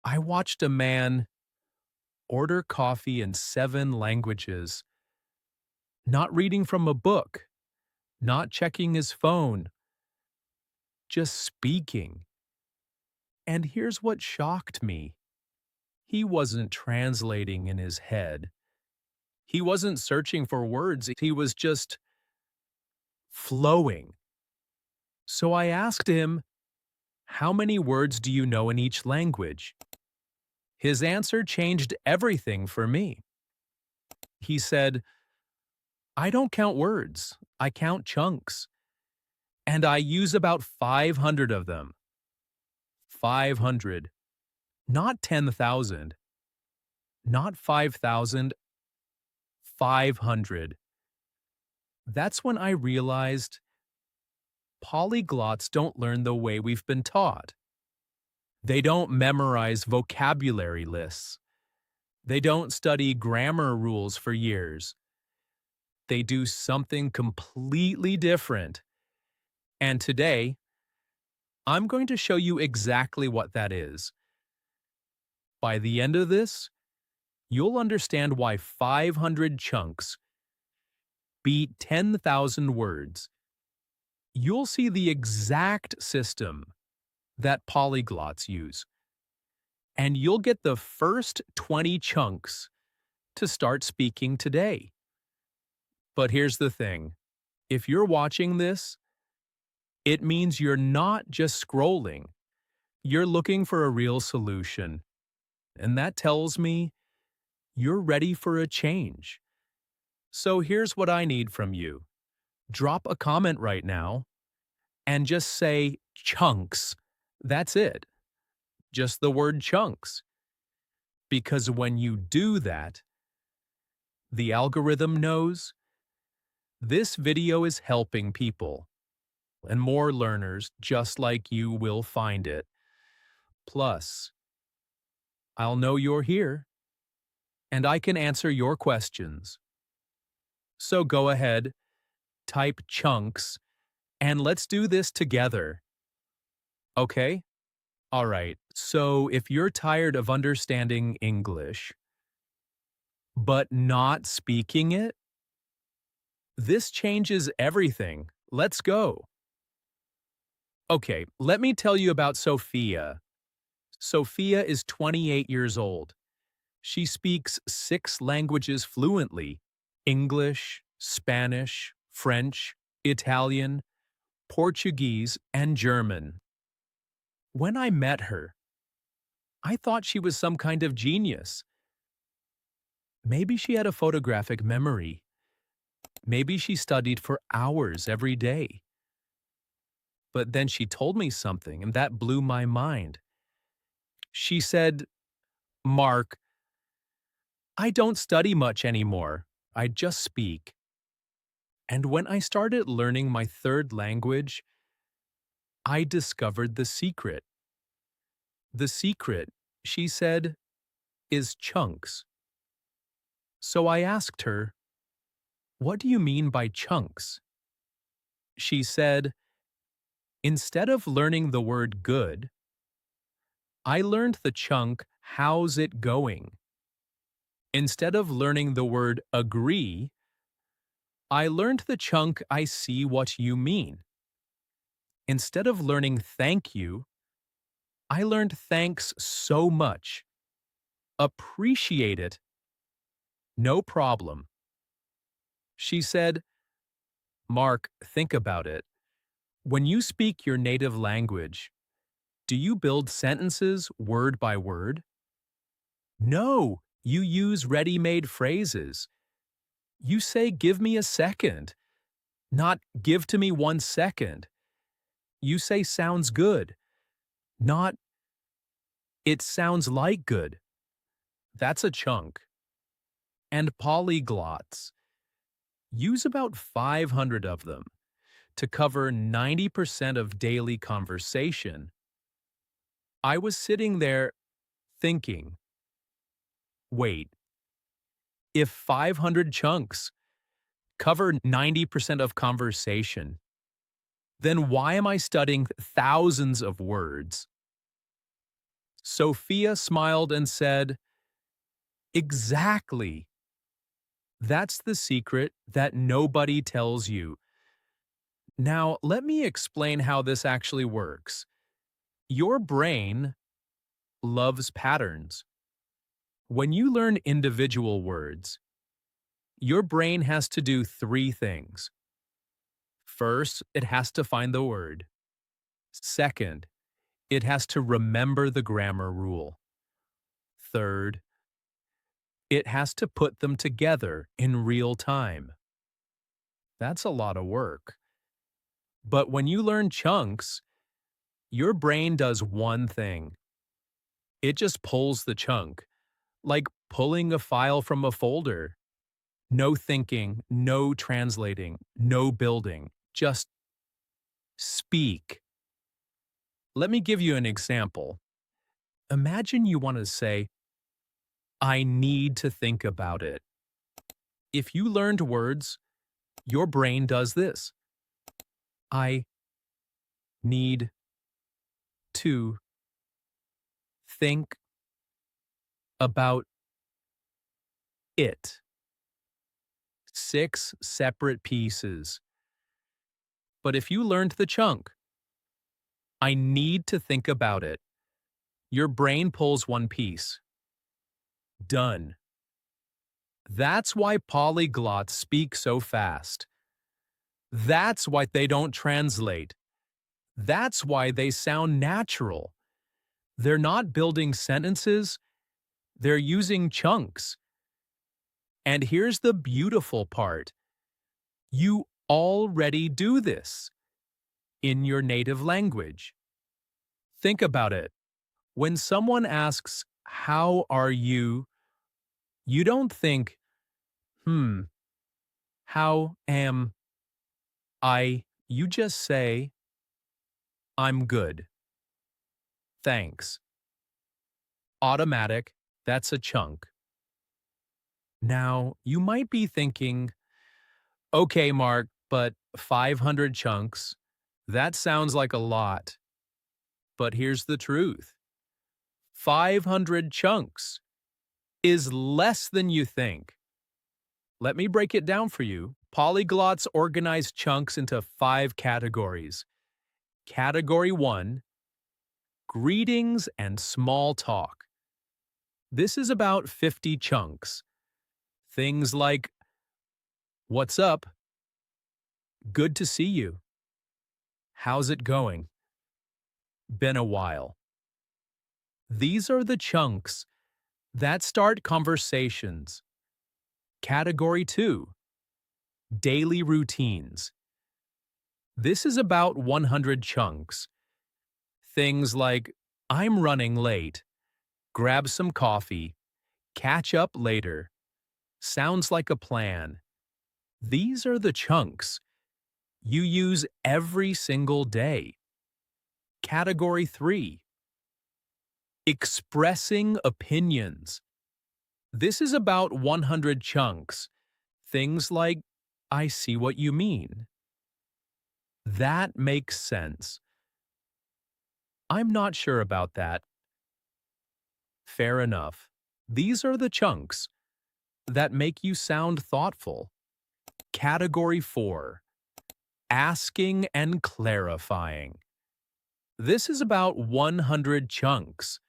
I watched a man order coffee in 7 languages, not reading from a book, not checking his phone, just speaking. And here's what shocked me. He wasn't translating in his head. He wasn't searching for words. He was just flowing. So I asked him, "How many words do you know in each language?" His answer changed everything for me. He said, "I don't count words. I count chunks. And I use about 500 of them." 500. Not 10,000. Not 5,000. 500. That's when I realized polyglots don't learn the way we've been taught. They don't memorize vocabulary lists. They don't study grammar rules for years. They do something completely different. And today, I'm going to show you exactly what that is. By the end of this, you'll understand why 500 chunks beat 10,000 words. You'll see the exact system that polyglots use. And you'll get the first 20 chunks to start speaking today. But here's the thing. If you're watching this, it means you're not just scrolling. You're looking for a real solution. And that tells me you're ready for a change. So here's what I need from you. Drop a comment right now and just say chunks. That's it. Just the word chunks. Because when you do that, the algorithm knows this video is helping people, and more learners just like you will find it. Plus, I'll know you're here, and I can answer your questions. So go ahead, type chunks, and let's do this together. Okay? All right, so if you're tired of understanding English, but not speaking it, this changes everything. Let's go. Okay, let me tell you about Sophia. Sophia is 28 years old. She speaks 6 languages fluently: English, Spanish, French, Italian, Portuguese, and German. When I met her, I thought she was some kind of genius. Maybe she had a photographic memory. Maybe she studied for hours every day. But then she told me something, and that blew my mind. She said, "Mark, I don't study much anymore. I just speak." And when I started learning my third language, I discovered the secret. The secret, she said, is chunks. So I asked her, "What do you mean by chunks?" She said, "Instead of learning the word good, I learned the chunk how's it going. Instead of learning the word agree, I learned the chunk I see what you mean. Instead of learning thank you, I learned thanks so much. Appreciate it. No problem." She said, "Mark, think about it. When you speak your native language, do you build sentences word by word? No, you use ready-made phrases. You say, 'Give me a second,' not 'Give to me 1 second.' You say, 'Sounds good,' not 'It sounds like good.' That's a chunk." And polyglots. Use about 500 of them to cover 90% of daily conversation. I was sitting there thinking, wait, if 500 chunks cover 90% of conversation, then why am I studying thousands of words? Sophia smiled and said, "Exactly. That's the secret that nobody tells you." Now, let me explain how this actually works. Your brain loves patterns. When you learn individual words, your brain has to do three things. First, it has to find the word. Second, it has to remember the grammar rule. Third, it has to put them together in real time. That's a lot of work. But when you learn chunks, your brain does one thing. It just pulls the chunk, like pulling a file from a folder. No thinking, no translating, no building, just speak. Let me give you an example. Imagine you want to say, "I need to think about it." If you learned words, your brain does this. I need to think about it. 6 separate pieces. But if you learned the chunk, I need to think about it, your brain pulls one piece. Done. That's why polyglots speak so fast. That's why they don't translate. That's why they sound natural. They're not building sentences, they're using chunks. And here's the beautiful part. You already do this in your native language. Think about it. When someone asks, "How are you?" you don't think, how am I? You just say, "I'm good. Thanks." Automatic, that's a chunk. Now, you might be thinking, "Okay, Mark, but 500 chunks? That sounds like a lot." But here's the truth. 500 chunks is less than you think. Let me break it down for you. Polyglots organize chunks into 5 categories. Category 1, greetings and small talk. This is about 50 chunks. Things like, "What's up? Good to see you. How's it going? Been a while." These are the chunks that start conversations. Category 2, daily routines. This is about 100 chunks. Things like, "I'm running late. Grab some coffee. Catch up later. Sounds like a plan." These are the chunks you use every single day. Category 3, expressing opinions. This is about 100 chunks. Things like, "I see what you mean. That makes sense. I'm not sure about that. Fair enough." These are the chunks that make you sound thoughtful. Category 4, asking and clarifying. This is about 100 chunks.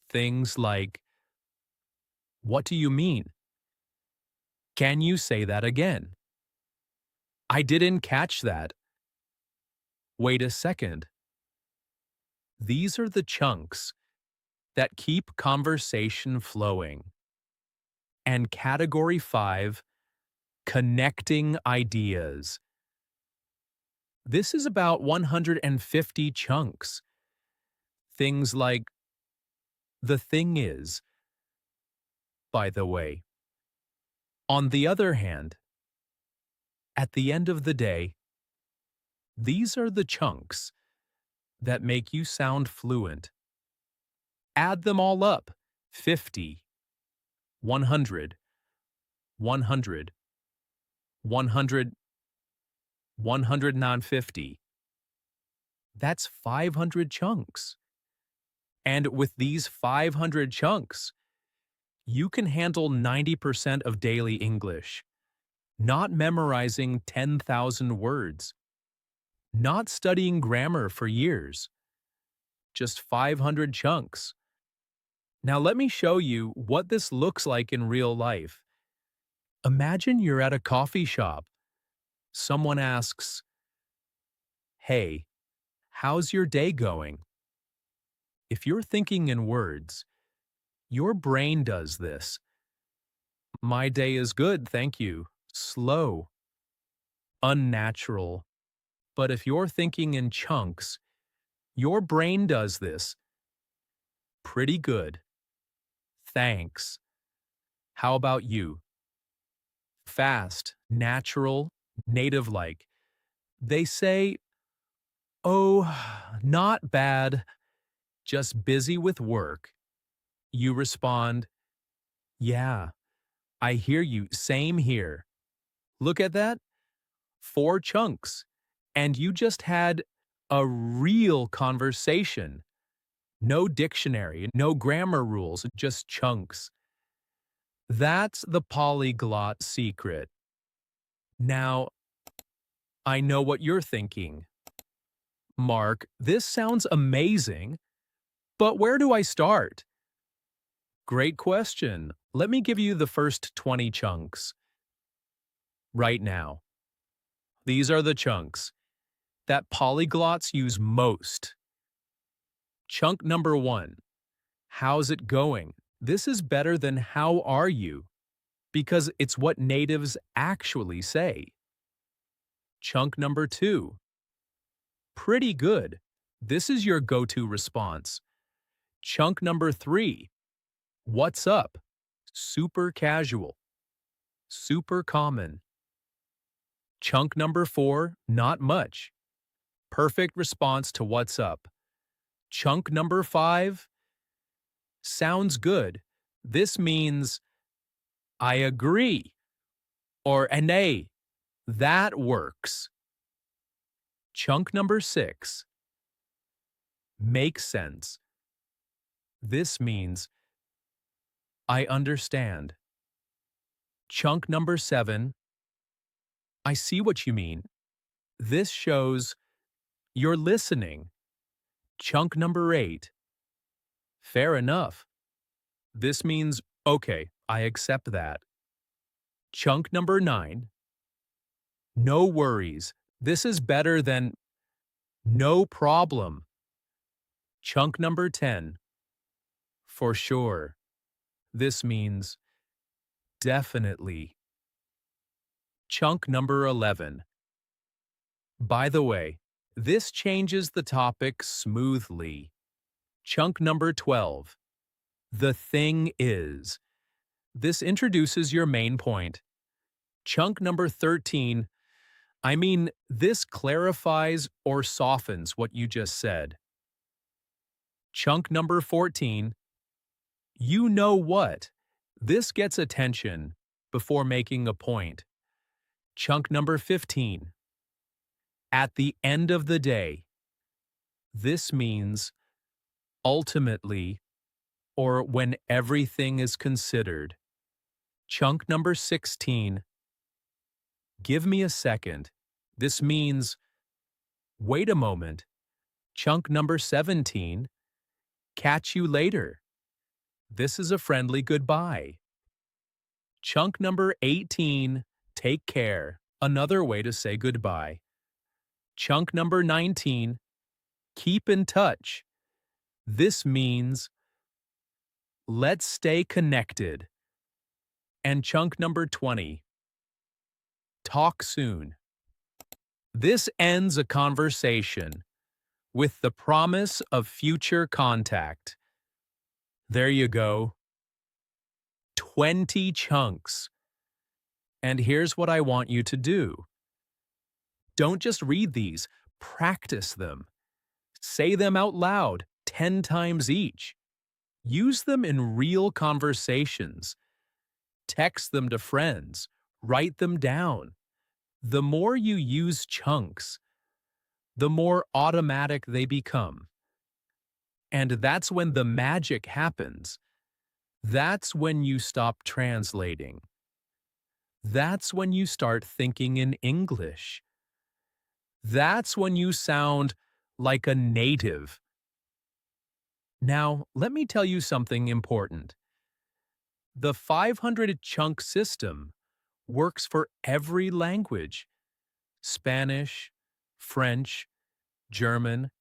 Things like, "What do you mean? Can you say that again? I didn't catch that. Wait a second." These are the chunks that keep conversation flowing. And category 5, connecting ideas. This is about 150 chunks. Things like, "The thing is, by the way." On the other hand, at the end of the day, these are the chunks that make you sound fluent. Add them all up: 50, 100, 100, 100, 150. That's 500 chunks. And with these 500 chunks, you can handle 90% of daily English, not memorizing 10,000 words, not studying grammar for years, just 500 chunks. Now let me show you what this looks like in real life. Imagine you're at a coffee shop. Someone asks, "Hey, how's your day going?" If you're thinking in words, your brain does this. My day is good, thank you. Slow, unnatural. But if you're thinking in chunks, your brain does this. Pretty good. Thanks. How about you? Fast, natural, native-like. They say, "Oh, not bad, just busy with work." You respond, "Yeah, I hear you, same here." Look at that. 4 chunks. And you just had a real conversation. No dictionary, no grammar rules, just chunks. That's the polyglot secret. Now, I know what you're thinking. Mark, this sounds amazing, but where do I start? Great question. Let me give you the first 20 chunks. Right now. These are the chunks that polyglots use most. Chunk number 1. How's it going? This is better than how are you? Because it's what natives actually say. Chunk number 2. Pretty good. This is your go-to response. Chunk number 3. What's up? Super casual. Super common. Chunk number 4. Not much. Perfect response to what's up. Chunk number 5. Sounds good. This means I agree. Or nay, that works. Chunk number 6. Makes sense. This means I understand. Chunk number 7. I see what you mean. This shows you're listening. Chunk number 8. Fair enough. This means, okay, I accept that. Chunk number 9. No worries. This is better than no problem. Chunk number 10. For sure. This means definitely. Chunk number 11. By the way, this changes the topic smoothly. Chunk number 12. The thing is. This introduces your main point. Chunk number 13. This clarifies or softens what you just said. Chunk number 14. You know what? This gets attention before making a point. Chunk number 15. At the end of the day. This means ultimately or when everything is considered. Chunk number 16. Give me a second. This means wait a moment. Chunk number 17. Catch you later. This is a friendly goodbye. Chunk number 18. Take care. Another way to say goodbye. Chunk number 19. Keep in touch. This means let's stay connected. And chunk number 20. Talk soon. This ends a conversation with the promise of future contact. There you go. 20 chunks. And here's what I want you to do. Don't just read these, practice them. Say them out loud 10 times each. Use them in real conversations. Text them to friends. Write them down. The more you use chunks, the more automatic they become. And that's when the magic happens. That's when you stop translating. That's when you start thinking in English. That's when you sound like a native. Now, let me tell you something important. The 500 chunk system works for every language. Spanish, French, German,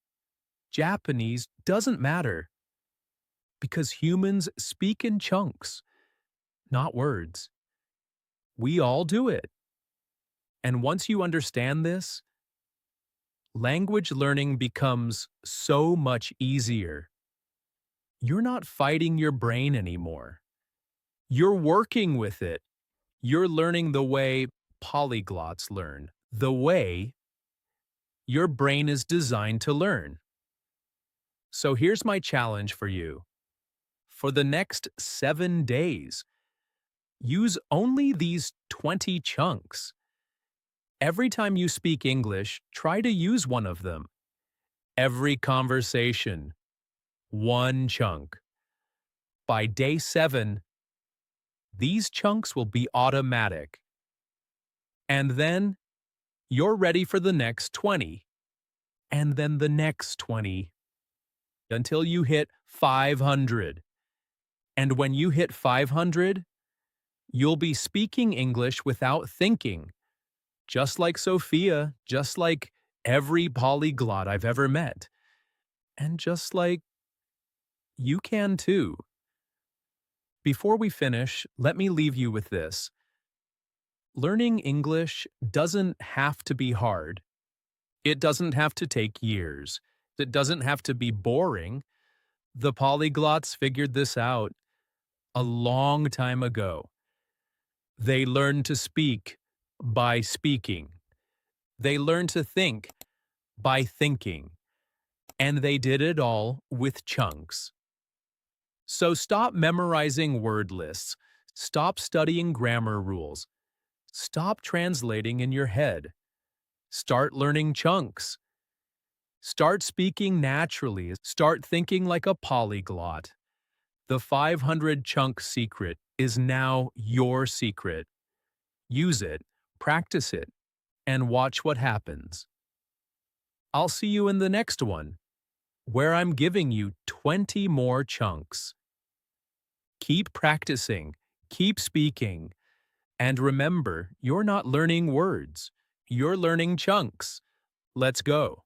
Japanese, doesn't matter. Because humans speak in chunks, not words. We all do it. And once you understand this, language learning becomes so much easier. You're not fighting your brain anymore. You're working with it. You're learning the way polyglots learn, the way your brain is designed to learn. So here's my challenge for you. For the next 7 days, use only these 20 chunks. Every time you speak English, try to use one of them. Every conversation, one chunk. By day 7, these chunks will be automatic. And then you're ready for the next 20. And then the next 20. Until you hit 500. And when you hit 500, you'll be speaking English without thinking. Just like Sophia, just like every polyglot I've ever met. And just like you can too. Before we finish, let me leave you with this. Learning English doesn't have to be hard. It doesn't have to take years. It doesn't have to be boring. The polyglots figured this out a long time ago. They learned to speak by speaking. They learned to think by thinking. And they did it all with chunks. So stop memorizing word lists. Stop studying grammar rules. Stop translating in your head. Start learning chunks. Start speaking naturally. Start thinking like a polyglot. The 500 chunk secret is now your secret. Use it, practice it, and watch what happens. I'll see you in the next one, where I'm giving you 20 more chunks. Keep practicing, keep speaking, and remember, you're not learning words, you're learning chunks. Let's go.